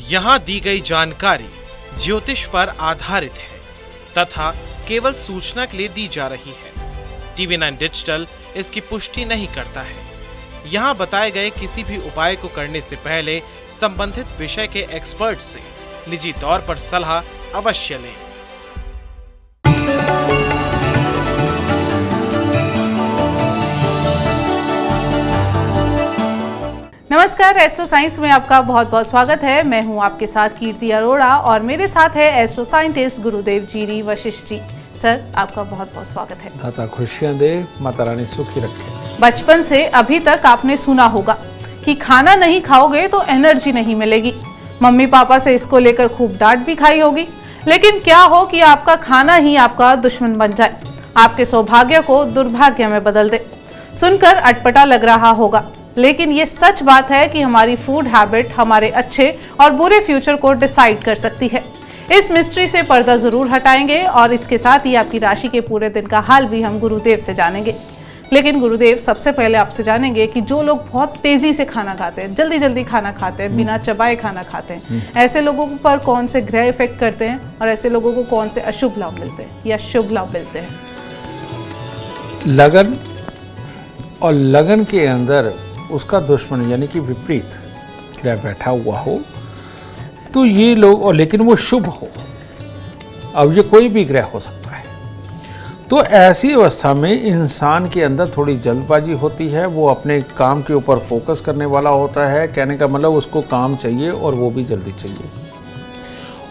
यहाँ दी गई जानकारी ज्योतिष पर आधारित है तथा केवल सूचना के लिए दी जा रही है। TV9 डिजिटल इसकी पुष्टि नहीं करता है। यहाँ बताए गए किसी भी उपाय को करने से पहले संबंधित विषय के एक्सपर्ट से निजी तौर पर सलाह अवश्य लें। नमस्कार, एस्ट्रो साइंस में आपका बहुत बहुत स्वागत है। मैं हूं आपके साथ कीर्ति अरोड़ा और मेरे साथ है एस्ट्रो साइंटिस्ट गुरुदेव जीरी वशिष्ठ जी। सर, आपका बहुत बहुत स्वागत है। दाता खुशियां दे, माता रानी सुखी रखे। बचपन से अभी तक आपने सुना होगा कि खाना नहीं खाओगे तो एनर्जी नहीं मिलेगी। मम्मी पापा से इसको लेकर खूब डांट भी खाई होगी। लेकिन क्या हो कि आपका खाना ही आपका दुश्मन बन जाए, आपके सौभाग्य को दुर्भाग्य में बदल दे। सुनकर अटपटा लग रहा होगा, लेकिन ये सच बात है कि हमारी फूड हैबिट हमारे अच्छे और बुरे फ्यूचर को डिसाइड कर सकती है। इस मिस्ट्री से पर्दा जरूर हटाएंगे और इसके साथ ही आपकी राशि के पूरे दिन का हाल भी हम गुरुदेव से जानेंगे। लेकिन गुरुदेव, सबसे पहले आपसे जानेंगे कि जो लोग बहुत तेजी से खाना खाते हैं, जल्दी जल्दी खाना खाते हैं, बिना चबाए खाना खाते हैं, ऐसे लोगों पर कौन से ग्रह इफेक्ट करते हैं और ऐसे लोगों को कौन से अशुभ लाभ मिलते हैं या शुभ लाभ मिलते हैं? लगन और लगन के अंदर उसका दुश्मन यानी कि विपरीत ग्रह बैठा हुआ हो तो ये लोग, और लेकिन वो शुभ हो, अब ये कोई भी ग्रह हो सकता है, तो ऐसी अवस्था में इंसान के अंदर थोड़ी जल्दबाजी होती है। वो अपने काम के ऊपर फोकस करने वाला होता है। कहने का मतलब उसको काम चाहिए और वो भी जल्दी चाहिए,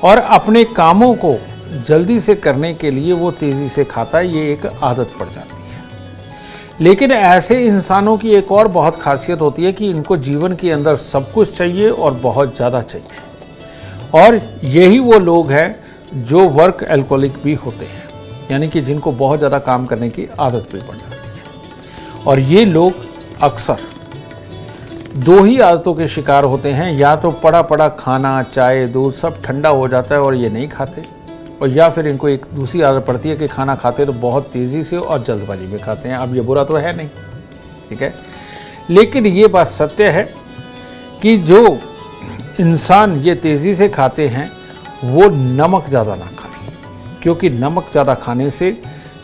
और अपने कामों को जल्दी से करने के लिए वो तेज़ी से खाता है। ये एक आदत पड़ जाती है। लेकिन ऐसे इंसानों की एक और बहुत खासियत होती है कि इनको जीवन के अंदर सब कुछ चाहिए और बहुत ज़्यादा चाहिए, और यही वो लोग हैं जो वर्क एल्कोहलिक भी होते हैं, यानी कि जिनको बहुत ज़्यादा काम करने की आदत भी पड़ जाती है। और ये लोग अक्सर दो ही आदतों के शिकार होते हैं, या तो पड़ा पड़ा खाना, चाय, दूध सब ठंडा हो जाता है और ये नहीं खाते, और या फिर इनको एक दूसरी आदत पड़ती है कि खाना खाते तो बहुत तेज़ी से और जल्दबाजी में खाते हैं। अब ये बुरा तो है नहीं, ठीक है, लेकिन ये बात सत्य है कि जो इंसान ये तेज़ी से खाते हैं वो नमक ज़्यादा ना खाएं, क्योंकि नमक ज़्यादा खाने से,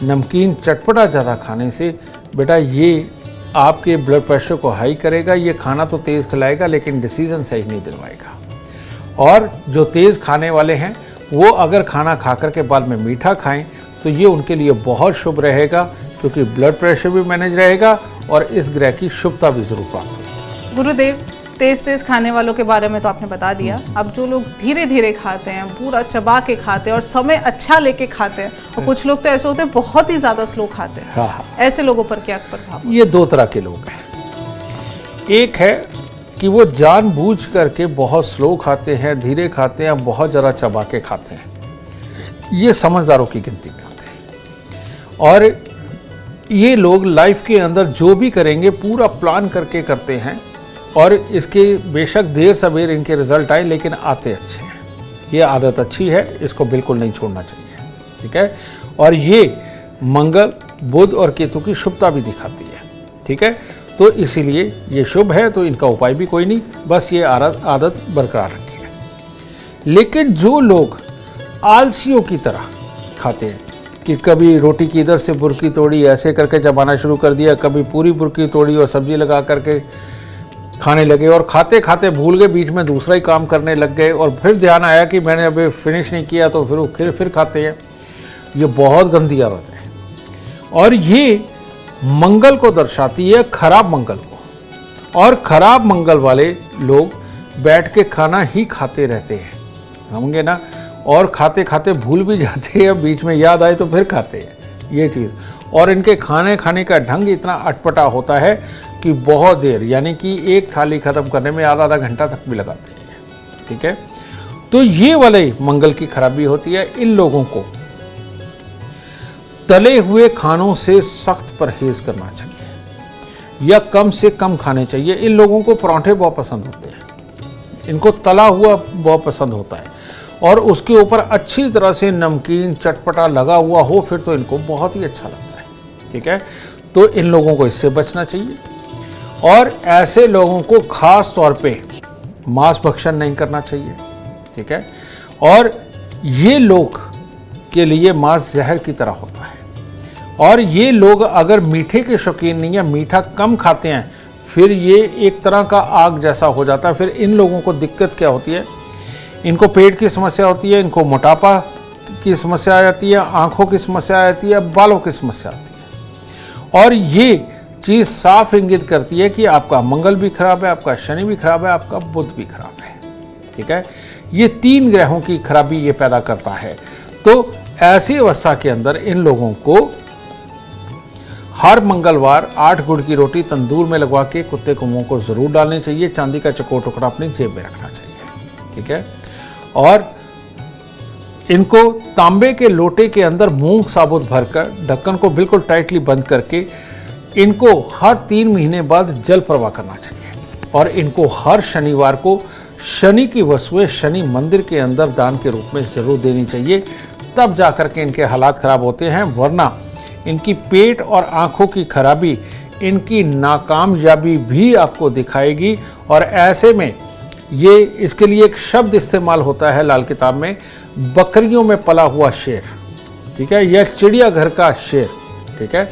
नमकीन चटपटा ज़्यादा खाने से बेटा ये आपके ब्लड प्रेशर को हाई करेगा। ये खाना तो तेज़ खिलाएगा लेकिन डिसीजन सही नहीं दिलवाएगा। और जो तेज़ खाने वाले हैं वो अगर खाना खाकर के बाद में मीठा खाएं तो ये उनके लिए बहुत शुभ रहेगा, क्योंकि ब्लड प्रेशर भी मैनेज रहेगा और इस ग्रह की शुभता भी जरूर प्राप्त होगी। गुरुदेव, तेज खाने वालों के बारे में तो आपने बता दिया। अब जो लोग धीरे धीरे खाते हैं, पूरा चबा के खाते हैं और समय अच्छा लेके खाते हैं, और कुछ लोग तो ऐसे होते हैं बहुत ही ज्यादा स्लो खाते हैं, हाँ, ऐसे लोगों पर क्या प्रभाव? ये दो तरह के लोग हैं। एक है कि वो जानबूझ करके बहुत स्लो खाते हैं, धीरे खाते हैं, बहुत ज़्यादा चबा के खाते हैं। ये समझदारों की गिनती में आते हैं, और ये लोग लाइफ के अंदर जो भी करेंगे पूरा प्लान करके करते हैं, और इसके बेशक देर सवेर इनके रिजल्ट आए लेकिन आते अच्छे हैं। ये आदत अच्छी है, इसको बिल्कुल नहीं छोड़ना चाहिए, ठीक है। और ये मंगल, बुध और केतु की शुभता भी दिखाती है, ठीक है। तो इसीलिए ये शुभ है, तो इनका उपाय भी कोई नहीं, बस ये आदत बरकरार रखें। लेकिन जो लोग आलसियों की तरह खाते हैं कि कभी रोटी की इधर से बुरकी तोड़ी, ऐसे करके चबाना शुरू कर दिया, कभी पूरी बुरकी तोड़ी और सब्जी लगा करके खाने लगे, और खाते खाते भूल गए, बीच में दूसरा ही काम करने लग गए, और फिर ध्यान आया कि मैंने अभी फिनिश नहीं किया, तो फिर खाते हैं। ये बहुत गंदी आदत है, और ये मंगल को दर्शाती है, खराब मंगल को। और खराब मंगल वाले लोग बैठ के खाना ही खाते रहते हैं, समझे ना, और खाते खाते भूल भी जाते हैं, बीच में याद आए तो फिर खाते हैं ये चीज़। और इनके खाने का ढंग इतना अटपटा होता है कि बहुत देर, यानी कि एक थाली ख़त्म करने में आधा घंटा तक भी लगाते हैं, ठीक है। तो ये वाले मंगल की खराबी होती है। इन लोगों को तले हुए खानों से सख्त परहेज करना चाहिए, या कम से कम खाने चाहिए। इन लोगों को परांठे बहुत पसंद होते हैं, इनको तला हुआ बहुत पसंद होता है, और उसके ऊपर अच्छी तरह से नमकीन चटपटा लगा हुआ हो, फिर तो इनको बहुत ही अच्छा लगता है, ठीक है। तो इन लोगों को इससे बचना चाहिए, और ऐसे लोगों को खास तौर पे मांस भक्षण नहीं करना चाहिए, ठीक है। और ये लोग के लिए मांस जहर की तरह होता है, और ये लोग अगर मीठे के शौकीन नहीं है, मीठा कम खाते हैं, फिर ये एक तरह का आग जैसा हो जाता है। फिर इन लोगों को दिक्कत क्या होती है, इनको पेट की समस्या होती है, इनको मोटापा की समस्या आ जाती है, आंखों की समस्या आ जाती है, बालों की समस्या आती है। और ये चीज़ साफ इंगित करती है कि आपका मंगल भी खराब है, आपका शनि भी खराब है, आपका बुध भी खराब है, ठीक है। ये 3 ग्रहों की खराबी ये पैदा करता है। तो ऐसी अवस्था के अंदर इन लोगों को हर मंगलवार 8 गुड़ की रोटी तंदूर में लगवा के कुत्ते को मुंह को जरूर डालनी चाहिए। चांदी का चकोर टुकड़ा अपनी जेब में रखना चाहिए, ठीक है। और इनको तांबे के लोटे के अंदर मूंग साबुत भरकर ढक्कन को बिल्कुल टाइटली बंद करके इनको हर 3 महीने बाद जल प्रवाह करना चाहिए। और इनको हर शनिवार को शनि की वस्तुएं शनि मंदिर के अंदर दान के रूप में जरूर देनी चाहिए, तब जाकर के इनके हालात खराब होते हैं। वरना इनकी पेट और आंखों की खराबी इनकी नाकामयाबी भी आपको दिखाएगी। और ऐसे में ये इसके लिए एक शब्द इस्तेमाल होता है लाल किताब में, बकरियों में पला हुआ शेर, ठीक है, या चिड़ियाघर का शेर, ठीक है।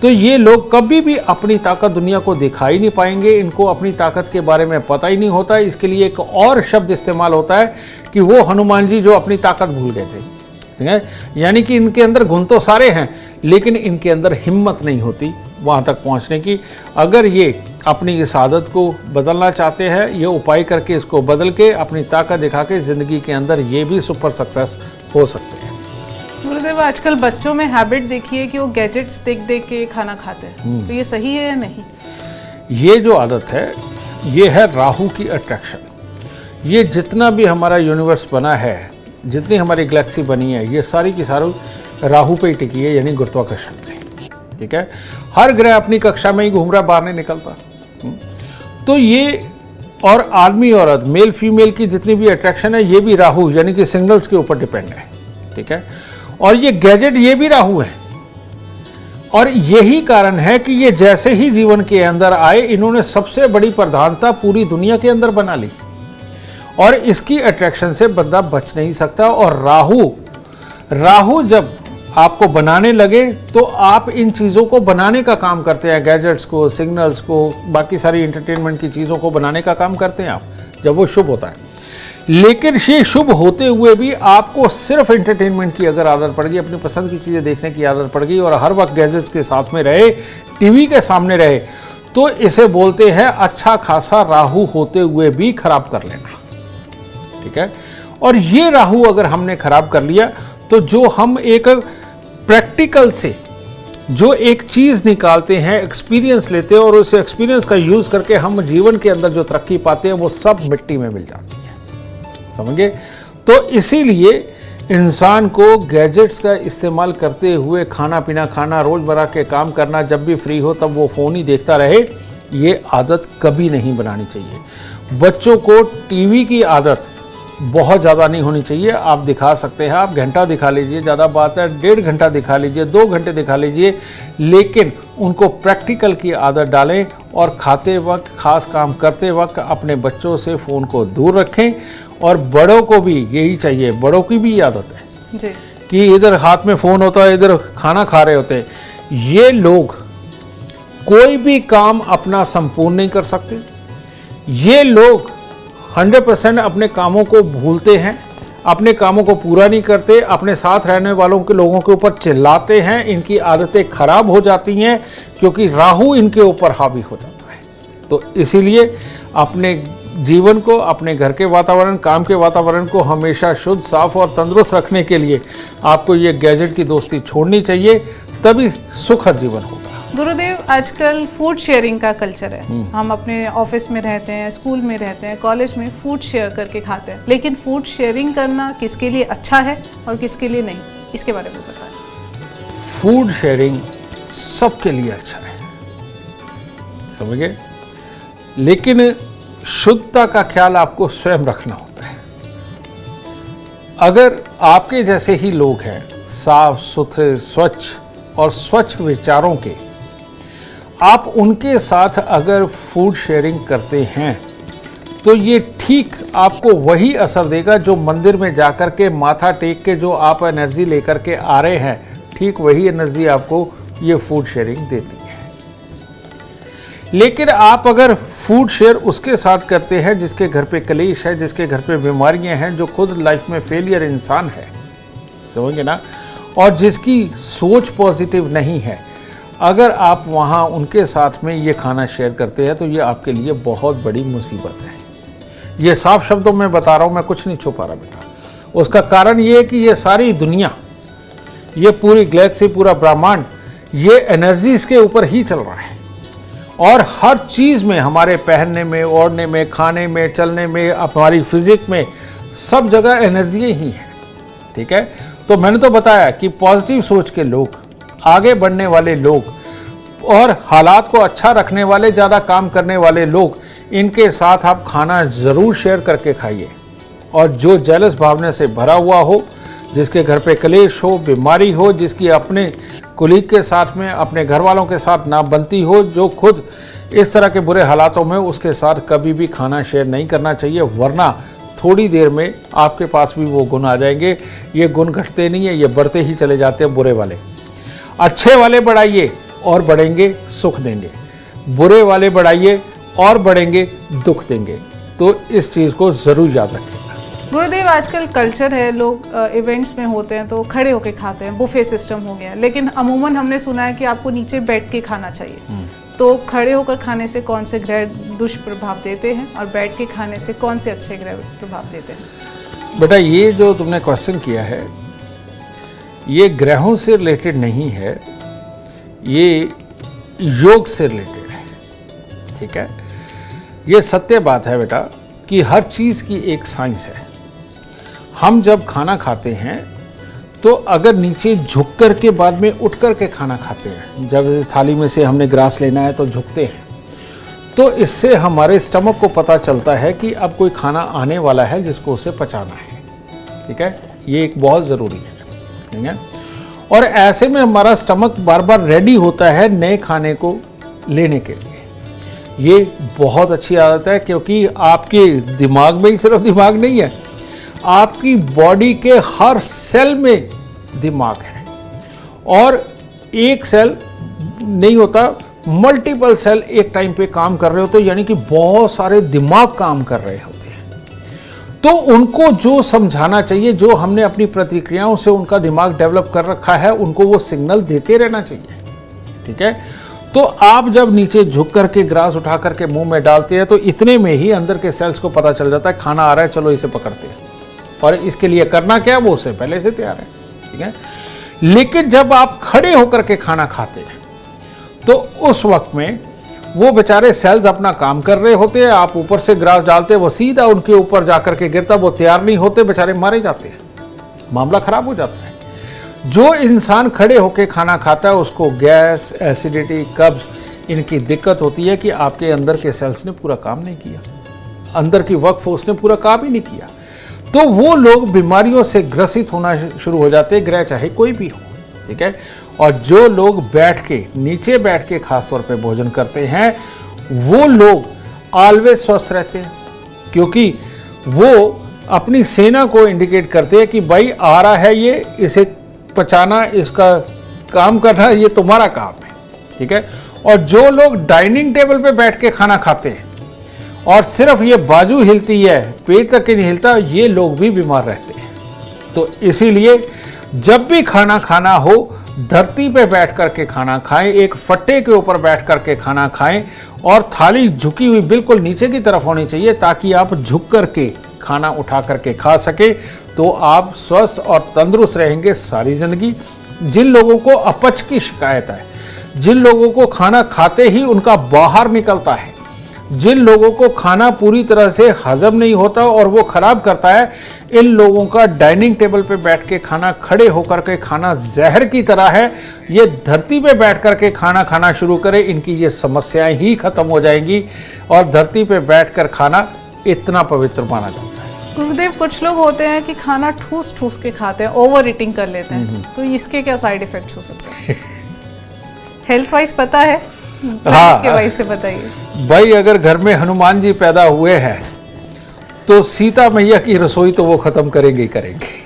तो ये लोग कभी भी अपनी ताकत दुनिया को दिखा ही नहीं पाएंगे, इनको अपनी ताकत के बारे में पता ही नहीं होता। इसके लिए एक और शब्द इस्तेमाल होता है कि वो हनुमान जी जो अपनी ताकत भूल गए थे, ठीक है। यानी कि इनके अंदर गुण तो सारे हैं, लेकिन इनके अंदर हिम्मत नहीं होती वहाँ तक पहुँचने की। अगर ये अपनी इस आदत को बदलना चाहते हैं, ये उपाय करके इसको बदल के अपनी ताकत दिखा के ज़िंदगी के अंदर ये भी सुपर सक्सेस हो सकते हैं। गुरुदेव, आजकल बच्चों में हैबिट देखिए कि वो गैजेट्स देख देख के खाना खाते हैं, तो ये सही है या नहीं? ये जो आदत है ये है राहु की अट्रैक्शन। ये जितना भी हमारा यूनिवर्स बना है, जितनी हमारी गैलेक्सी बनी है, ये सारी की सारी राहु पे ही टिकी है, यानी गुरुत्वाकर्षण पे, ठीक है। हर ग्रह अपनी कक्षा में ही घूम रहा, बाहर नहीं निकलता। तो ये और आदमी औरत मेल फीमेल की जितनी भी अट्रैक्शन है, ये भी राहु यानी कि सिग्नल्स के ऊपर डिपेंड है, ठीक है। और ये गैजेट ये भी राहु है। और यही कारण है कि ये जैसे ही जीवन के अंदर आए, इन्होंने सबसे बड़ी प्रधानता पूरी दुनिया के अंदर बना ली। और इसकी अट्रैक्शन से बंदा बच नहीं सकता। और राहु जब आपको बनाने लगे तो आप इन चीज़ों को बनाने का काम करते हैं, गैजेट्स को, सिग्नल्स को, बाकी सारी एंटरटेनमेंट की चीज़ों को बनाने का काम करते हैं आप, जब वो शुभ होता है। लेकिन ये शुभ होते हुए भी आपको सिर्फ एंटरटेनमेंट की अगर आदत पड़ गई, अपनी पसंद की चीज़ें देखने की आदत पड़ गई और हर वक्त गैजेट्स के साथ में रहे, टीवी के सामने रहे, तो इसे बोलते हैं अच्छा खासा राहु होते हुए भी खराब कर लेना, ठीक है। और ये राहु अगर हमने खराब कर लिया तो जो हम एक प्रैक्टिकल से जो एक चीज़ निकालते हैं, एक्सपीरियंस लेते हैं और उस एक्सपीरियंस का यूज़ करके हम जीवन के अंदर जो तरक्की पाते हैं वो सब मिट्टी में मिल जाती है, समझे। तो इसीलिए इंसान को गैजेट्स का इस्तेमाल करते हुए खाना पीना खाना, रोज़मर्रा के काम करना, जब भी फ्री हो तब वो फ़ोन ही देखता रहे, ये आदत कभी नहीं बनानी चाहिए। बच्चों को टीवी की आदत बहुत ज़्यादा नहीं होनी चाहिए। आप दिखा सकते हैं, आप घंटा दिखा लीजिए, ज़्यादा बात है 1.5 घंटा दिखा लीजिए, 2 घंटे दिखा लीजिए, लेकिन उनको प्रैक्टिकल की आदत डालें और खाते वक्त, खास काम करते वक्त अपने बच्चों से फ़ोन को दूर रखें। और बड़ों को भी यही चाहिए, बड़ों की भी आदत है जी कि इधर हाथ में फ़ोन होता है, इधर खाना खा रहे होते हैं। ये लोग कोई भी काम अपना संपूर्ण नहीं कर सकते। ये लोग 100% अपने कामों को भूलते हैं, अपने कामों को पूरा नहीं करते, अपने साथ रहने वालों के लोगों के ऊपर चिल्लाते हैं। इनकी आदतें खराब हो जाती हैं क्योंकि राहु इनके ऊपर हावी हो जाता है। तो इसीलिए अपने जीवन को, अपने घर के वातावरण, काम के वातावरण को हमेशा शुद्ध, साफ और तंदुरुस्त रखने के लिए आपको ये गैजेट की दोस्ती छोड़नी चाहिए, तभी सुखद जीवन होगा। गुरुदेव, आजकल फूड शेयरिंग का कल्चर है। हम अपने ऑफिस में रहते हैं, स्कूल में रहते हैं, कॉलेज में फूड शेयर करके खाते हैं, लेकिन फूड शेयरिंग करना किसके लिए अच्छा है और किसके लिए नहीं, इसके बारे में बताएं। फूड शेयरिंग सबके लिए अच्छा है, समझ गए, लेकिन शुद्धता का ख्याल आपको स्वयं रखना होता है। अगर आपके जैसे ही लोग हैं, साफ सुथरे, स्वच्छ और स्वच्छ विचारों के, आप उनके साथ अगर फूड शेयरिंग करते हैं तो ये ठीक आपको वही असर देगा जो मंदिर में जाकर के माथा टेक के जो आप एनर्जी लेकर के आ रहे हैं, ठीक वही एनर्जी आपको ये फूड शेयरिंग देती है। लेकिन आप अगर फूड शेयर उसके साथ करते हैं जिसके घर पे कलेश है, जिसके घर पे बीमारियां हैं, जो खुद लाइफ में फेलियर इंसान है, समझेंगे ना, और जिसकी सोच पॉजिटिव नहीं है, अगर आप वहाँ उनके साथ में ये खाना शेयर करते हैं तो ये आपके लिए बहुत बड़ी मुसीबत है। ये साफ शब्दों में बता रहा हूँ, मैं कुछ नहीं छुपा रहा बेटा। उसका कारण ये है कि ये सारी दुनिया, ये पूरी गैलेक्सी, पूरा ब्रह्मांड, ये एनर्जीज के ऊपर ही चल रहा है। और हर चीज़ में, हमारे पहनने में, ओढ़ने में, खाने में, चलने में, हमारी फिजिक में, सब जगह एनर्जी ही है। ठीक है, तो मैंने तो बताया कि पॉजिटिव सोच के लोग, आगे बढ़ने वाले लोग और हालात को अच्छा रखने वाले, ज़्यादा काम करने वाले लोग, इनके साथ आप खाना ज़रूर शेयर करके खाइए। और जो जेलस भावना से भरा हुआ हो, जिसके घर पे कलेश हो, बीमारी हो, जिसकी अपने कुलीग के साथ में, अपने घर वालों के साथ ना बनती हो, जो खुद इस तरह के बुरे हालातों में, उसके साथ कभी भी खाना शेयर नहीं करना चाहिए, वरना थोड़ी देर में आपके पास भी वो गुण आ जाएंगे। ये गुण घटते नहीं है, ये बढ़ते ही चले जाते हैं बुरे वाले। अच्छे वाले बढ़ाइए और बढ़ेंगे, सुख देंगे। बुरे वाले बढ़ाइए और बढ़ेंगे, दुख देंगे। तो इस चीज़ को ज़रूर याद रखें। गुरुदेव, आजकल कल्चर है, लोग इवेंट्स में होते हैं तो खड़े होके खाते हैं, बुफे सिस्टम हो गया, लेकिन अमूमन हमने सुना है कि आपको नीचे बैठ के खाना चाहिए। तो खड़े होकर खाने से कौन से ग्रह दुष्प्रभाव देते हैं और बैठ के खाने से कौन से अच्छे ग्रह प्रभाव देते हैं? बेटा, ये जो तुमने क्वेश्चन किया है, ये ग्रहों से रिलेटेड नहीं है, ये योग से रिलेटेड है। ठीक है, ये सत्य बात है बेटा कि हर चीज़ की एक साइंस है। हम जब खाना खाते हैं तो अगर नीचे झुक कर के बाद में उठ कर के खाना खाते हैं, जब थाली में से हमने ग्रास लेना है तो झुकते हैं, तो इससे हमारे स्टमक को पता चलता है कि अब कोई खाना आने वाला है जिसको उसे पचाना है। ठीक है, ये एक बहुत ज़रूरी है। ठीक है, और ऐसे में हमारा स्टमक बार बार रेडी होता है नए खाने को लेने के लिए। ये बहुत अच्छी आदत है, क्योंकि आपके दिमाग में ही सिर्फ दिमाग नहीं है, आपकी बॉडी के हर सेल में दिमाग है। और एक सेल नहीं होता, मल्टीपल सेल एक टाइम पे काम कर रहे होते हैं, यानी कि बहुत सारे दिमाग काम कर रहे होते हैं। तो उनको जो समझाना चाहिए, जो हमने अपनी प्रतिक्रियाओं से उनका दिमाग डेवलप कर रखा है, उनको वो सिग्नल देते रहना चाहिए। ठीक है, तो आप जब नीचे झुक करके ग्रास उठा करके मुंह में डालते हैं तो इतने में ही अंदर के सेल्स को पता चल जाता है खाना आ रहा है, चलो इसे पकड़ते हैं। और इसके लिए करना क्या है, वो उससे पहले से तैयार है। ठीक है, लेकिन जब आप खड़े होकर के खाना खाते हैं तो उस वक्त में वो बेचारे सेल्स अपना काम कर रहे होते हैं, आप ऊपर से ग्रास डालते हैं, वो सीधा उनके ऊपर जाकर के गिरता, वो तैयार नहीं होते, बेचारे मारे जाते हैं, मामला खराब हो जाता है। जो इंसान खड़े होकर खाना खाता है उसको गैस, एसिडिटी, कब्ज, इनकी दिक्कत होती है कि आपके अंदर के सेल्स ने पूरा काम नहीं किया, अंदर की वर्कफोर्स ने पूरा काम ही नहीं किया। तो वो लोग बीमारियों से ग्रसित होना शुरू हो जाते हैं, ग्रह चाहे कोई भी हो। ठीक है, और जो लोग बैठ के, नीचे बैठ के खास तौर पे भोजन करते हैं, वो लोग ऑलवेज स्वस्थ रहते हैं, क्योंकि वो अपनी सेना को इंडिकेट करते हैं कि भाई आ रहा है, ये इसे पचाना, इसका काम करना, ये तुम्हारा काम है। ठीक है, और जो लोग डाइनिंग टेबल पे बैठ के खाना खाते हैं और सिर्फ ये बाजू हिलती है, पेट तक नहीं हिलता, ये लोग भी बीमार रहते हैं। तो इसीलिए जब भी खाना खाना हो, धरती पे बैठ करके खाना खाएं, एक फट्टे के ऊपर बैठ करके खाना खाएं, और थाली झुकी हुई बिल्कुल नीचे की तरफ होनी चाहिए, ताकि आप झुक करके खाना उठा करके खा सके। तो आप स्वस्थ और तंदुरुस्त रहेंगे सारी जिंदगी। जिन लोगों को अपच की शिकायत है, जिन लोगों को खाना खाते ही उनका बाहर निकलता है, जिन लोगों को खाना पूरी तरह से हजम नहीं होता और वो खराब करता है, इन लोगों का डाइनिंग टेबल पे बैठ के खाना, खड़े होकर के खाना जहर की तरह है। ये धरती पे बैठ कर के खाना खाना शुरू करें, इनकी ये समस्याएं ही खत्म हो जाएंगी। और धरती पे बैठकर खाना इतना पवित्र माना जाता है। गुरुदेव, कुछ लोग होते हैं कि खाना ठूस ठूस के खाते हैं, ओवर ईटिंग कर लेते हैं, तो इसके क्या साइड इफेक्ट्स हो सकते हैं? हेल्थ वाइज पता है? हाँ, के वाइज से बताइए। भाई, अगर घर में हनुमान जी पैदा हुए हैं तो सीता मैया की रसोई तो वो खत्म करेंगे ही करेंगे।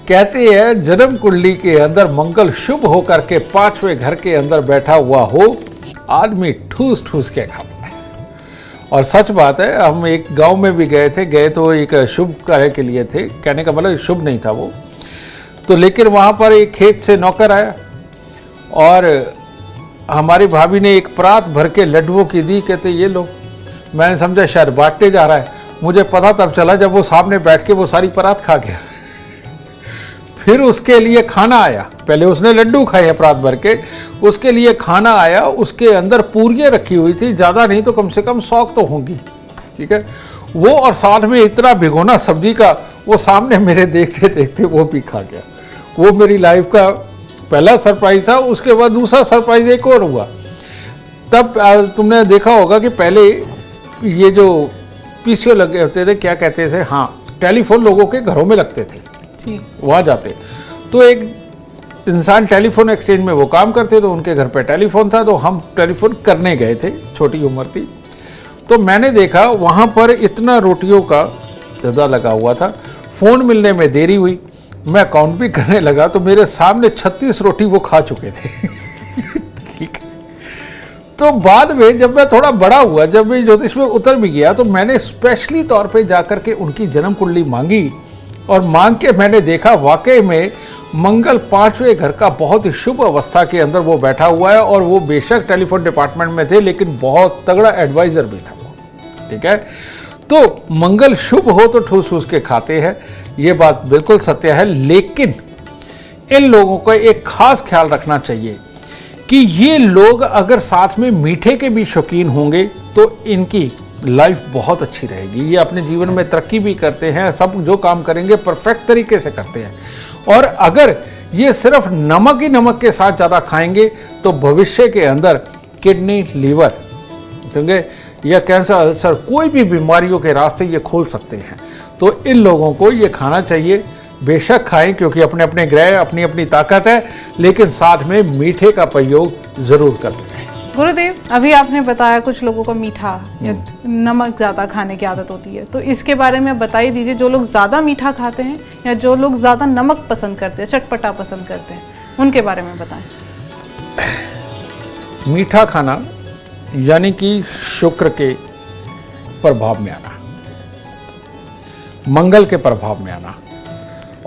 कहते हैं जन्म कुंडली के अंदर मंगल शुभ होकर के 5वें घर के अंदर बैठा हुआ हो, आदमी ठूस ठूस के खाता है। और सच बात है, हम एक गांव में भी गए तो एक शुभ कार्य के लिए थे, कहने का मतलब शुभ नहीं था वो तो, लेकिन वहां पर एक खेत से नौकर आया और हमारी भाभी ने एक परात भर के लड्डुओं की दी। कहते ये लो, मैंने समझा शायद बांटने जा रहा है, मुझे पता तब चला जब वो सामने बैठ के वो सारी परात खा गया। फिर उसके लिए खाना आया, पहले उसने लड्डू खाए हैं परात भर के, उसके लिए खाना आया, उसके अंदर पूरियां रखी हुई थी, ज़्यादा नहीं तो कम से कम 100 तो होंगी, ठीक है वो, और साथ में इतना भिगोना सब्जी का, वो सामने मेरे देखते देखते वो भी खा गया। वो मेरी लाइफ का पहला सरप्राइज था। उसके बाद दूसरा सरप्राइज एक और हुआ। तब तुमने देखा होगा कि पहले ये जो पीसीओ लगे होते थे, क्या कहते थे, हाँ, टेलीफोन लोगों के घरों में लगते थे, वहाँ जाते तो एक इंसान टेलीफोन एक्सचेंज में वो काम करते, तो उनके घर पे टेलीफोन था, तो हम टेलीफोन करने गए थे, छोटी उम्र थी। तो मैंने देखा वहाँ पर इतना रोटियों का ज़्यादा लगा हुआ था। फ़ोन मिलने में देरी हुई, मैं काउंट भी करने लगा तो मेरे सामने 36 रोटी वो खा चुके थे। ठीक है, तो बाद में जब मैं थोड़ा बड़ा हुआ, जब मैं ज्योतिष में उतर भी गया, तो मैंने स्पेशली तौर पे जाकर के उनकी जन्म कुंडली मांगी और मांग के मैंने देखा वाकई में मंगल 5वें घर का बहुत ही शुभ अवस्था के अंदर वो बैठा हुआ है। और वो बेशक टेलीफोन डिपार्टमेंट में थे, लेकिन बहुत तगड़ा एडवाइजर भी था वो, ठीक है। तो मंगल शुभ हो तो ठूस ठूस के खाते हैं, ये बात बिल्कुल सत्य है। लेकिन इन लोगों को एक खास ख्याल रखना चाहिए कि ये लोग अगर साथ में मीठे के भी शौकीन होंगे तो इनकी लाइफ बहुत अच्छी रहेगी। ये अपने जीवन में तरक्की भी करते हैं, सब जो काम करेंगे परफेक्ट तरीके से करते हैं। और अगर ये सिर्फ नमक ही नमक के साथ ज़्यादा खाएंगे तो भविष्य के अंदर किडनी, लीवर, समझे, या कैंसर, अल्सर, कोई भी बीमारियों के रास्ते ये खोल सकते हैं। तो इन लोगों को ये खाना चाहिए, बेशक खाएं, क्योंकि अपने अपने ग्रह, अपनी अपनी ताकत है, लेकिन साथ में मीठे का प्रयोग जरूर करते हैं। गुरुदेव, अभी आपने बताया कुछ लोगों को मीठा या नमक ज़्यादा खाने की आदत होती है, तो इसके बारे में बताई दीजिए। जो लोग ज़्यादा मीठा खाते हैं या जो लोग ज़्यादा नमक पसंद करते हैं, चटपटा पसंद करते हैं, उनके बारे में बताएं। मीठा खाना यानी कि शुक्र के प्रभाव में आना, मंगल के प्रभाव में आना,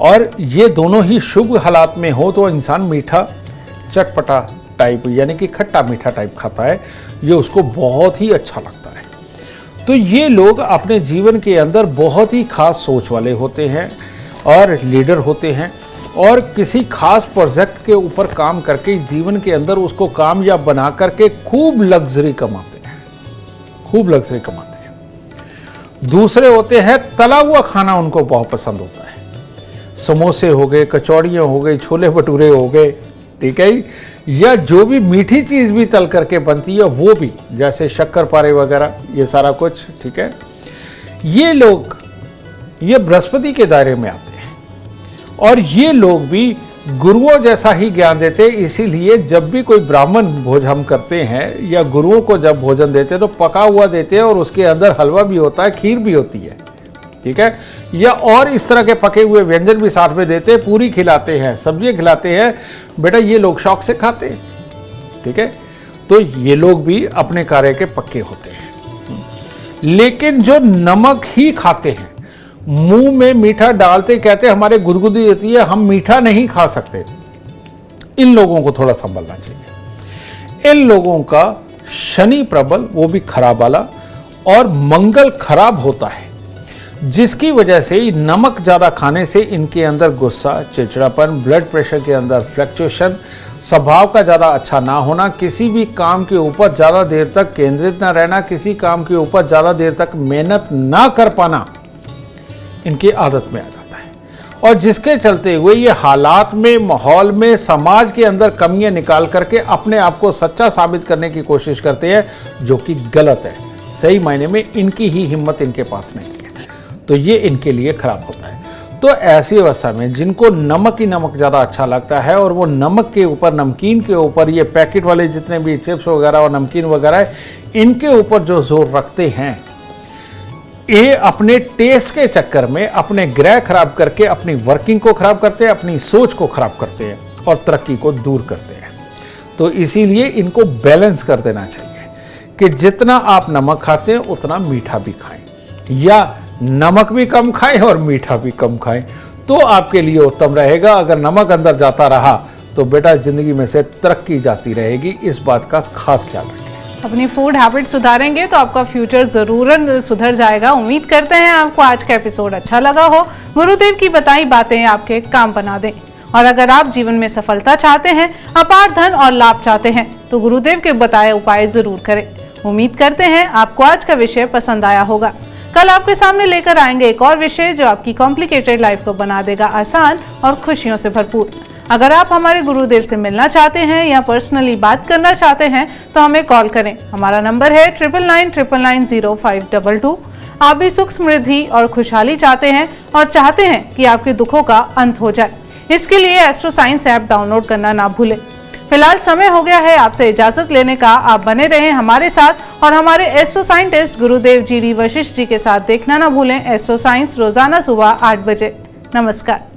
और ये दोनों ही शुभ हालात में हो तो इंसान मीठा चटपटा टाइप यानी कि खट्टा मीठा टाइप खाता है, ये उसको बहुत ही अच्छा लगता है। तो ये लोग अपने जीवन के अंदर बहुत ही खास सोच वाले होते हैं और लीडर होते हैं, और किसी खास प्रोजेक्ट के ऊपर काम करके जीवन के अंदर उसको कामयाब बना करके खूब लग्जरी कमाते हैं, खूब लग्जरी कमाते हैं। दूसरे होते हैं तला हुआ खाना, उनको बहुत पसंद होता है, समोसे हो गए, कचौड़ियाँ हो गई, छोले भटूरे हो गए, ठीक है, या जो भी मीठी चीज़ भी तल करके बनती है वो भी, जैसे शक्करपारे वगैरह, ये सारा कुछ, ठीक है। ये लोग ये बृहस्पति के दायरे में आते हैं और ये लोग भी गुरुओं जैसा ही ज्ञान देते हैं। इसीलिए जब भी कोई ब्राह्मण भोज हम करते हैं या गुरुओं को जब भोजन देते हैं तो पका हुआ देते हैं, और उसके अंदर हलवा भी होता है, खीर भी होती है, ठीक है, या और इस तरह के पके हुए व्यंजन भी साथ में देते हैं, पूरी खिलाते हैं, सब्जियां खिलाते हैं। बेटा ये लोग शौक से खाते हैं, ठीक है। तो ये लोग भी अपने कार्य के पक्के होते हैं। लेकिन जो नमक ही खाते हैं, मुंह में मीठा डालते, कहते हमारे गुदगुदी होती है, हम मीठा नहीं खा सकते, इन लोगों को थोड़ा संभलना चाहिए। इन लोगों का शनि प्रबल, वो भी खराब वाला, और मंगल खराब होता है, जिसकी वजह से नमक ज़्यादा खाने से इनके अंदर गुस्सा, चिड़चिड़ापन, ब्लड प्रेशर के अंदर फ्लक्चुएशन, स्वभाव का ज़्यादा अच्छा ना होना, किसी भी काम के ऊपर ज़्यादा देर तक केंद्रित ना रहना, किसी काम के ऊपर ज़्यादा देर तक मेहनत ना कर पाना, इनकी आदत में आ जाता है। और जिसके चलते हुए ये हालात में, माहौल में, समाज के अंदर कमियां निकाल करके अपने आप को सच्चा साबित करने की कोशिश करते हैं, जो कि गलत है। सही मायने में इनकी ही हिम्मत इनके पास नहीं है, तो ये इनके लिए खराब होता है। तो तो ऐसी अवस्था में जिनको नमक ही नमक ज़्यादा अच्छा लगता है और वो नमक के ऊपर, नमकीन के ऊपर, ये पैकेट वाले जितने भी चिप्स वगैरह और नमकीन वगैरह है, इनके ऊपर जो जोर रखते हैं, ये अपने टेस्ट के चक्कर में अपने ग्रह खराब करके अपनी वर्किंग को खराब करते हैं, अपनी सोच को खराब करते हैं और तरक्की को दूर करते हैं। तो इसीलिए इनको बैलेंस कर देना चाहिए कि जितना आप नमक खाते हैं उतना मीठा भी खाएं, या नमक भी कम खाएं और मीठा भी कम खाएं, तो आपके लिए उत्तम रहेगा। अगर नमक अंदर जाता रहा तो बेटा जिंदगी में से तरक्की जाती रहेगी, इस बात का खास ख्याल रखें। अपनी फूड हैबिट सुधारेंगे तो आपका फ्यूचर जरूर सुधर जाएगा। उम्मीद करते हैं आपको आज का एपिसोड अच्छा लगा हो, गुरुदेव की बताई बातें आपके काम बना दें। और अगर आप जीवन में सफलता चाहते हैं, अपार धन और लाभ चाहते हैं, तो गुरुदेव के बताए उपाय जरूर करें। उम्मीद करते हैं आपको आज का विषय पसंद आया होगा। कल आपके सामने लेकर आएंगे एक और विषय जो आपकी कॉम्प्लिकेटेड लाइफ को बना देगा आसान और खुशियों से भरपूर। अगर आप हमारे गुरुदेव से मिलना चाहते हैं या पर्सनली बात करना चाहते हैं तो हमें कॉल करें। हमारा नंबर है 9999905222। आप भी सुख, समृद्धि और खुशहाली चाहते हैं और चाहते हैं कि आपके दुखों का अंत हो जाए, इसके लिए एस्ट्रो साइंस ऐप डाउनलोड करना ना भूलें। फिलहाल समय हो गया है आपसे इजाजत लेने का। आप बने रहें हमारे साथ और हमारे एस्ट्रो साइंटिस्ट गुरुदेव जी डी वशिष्ठ जी के साथ देखना ना भूलें एस्ट्रो साइंस रोजाना सुबह 8 बजे। नमस्कार।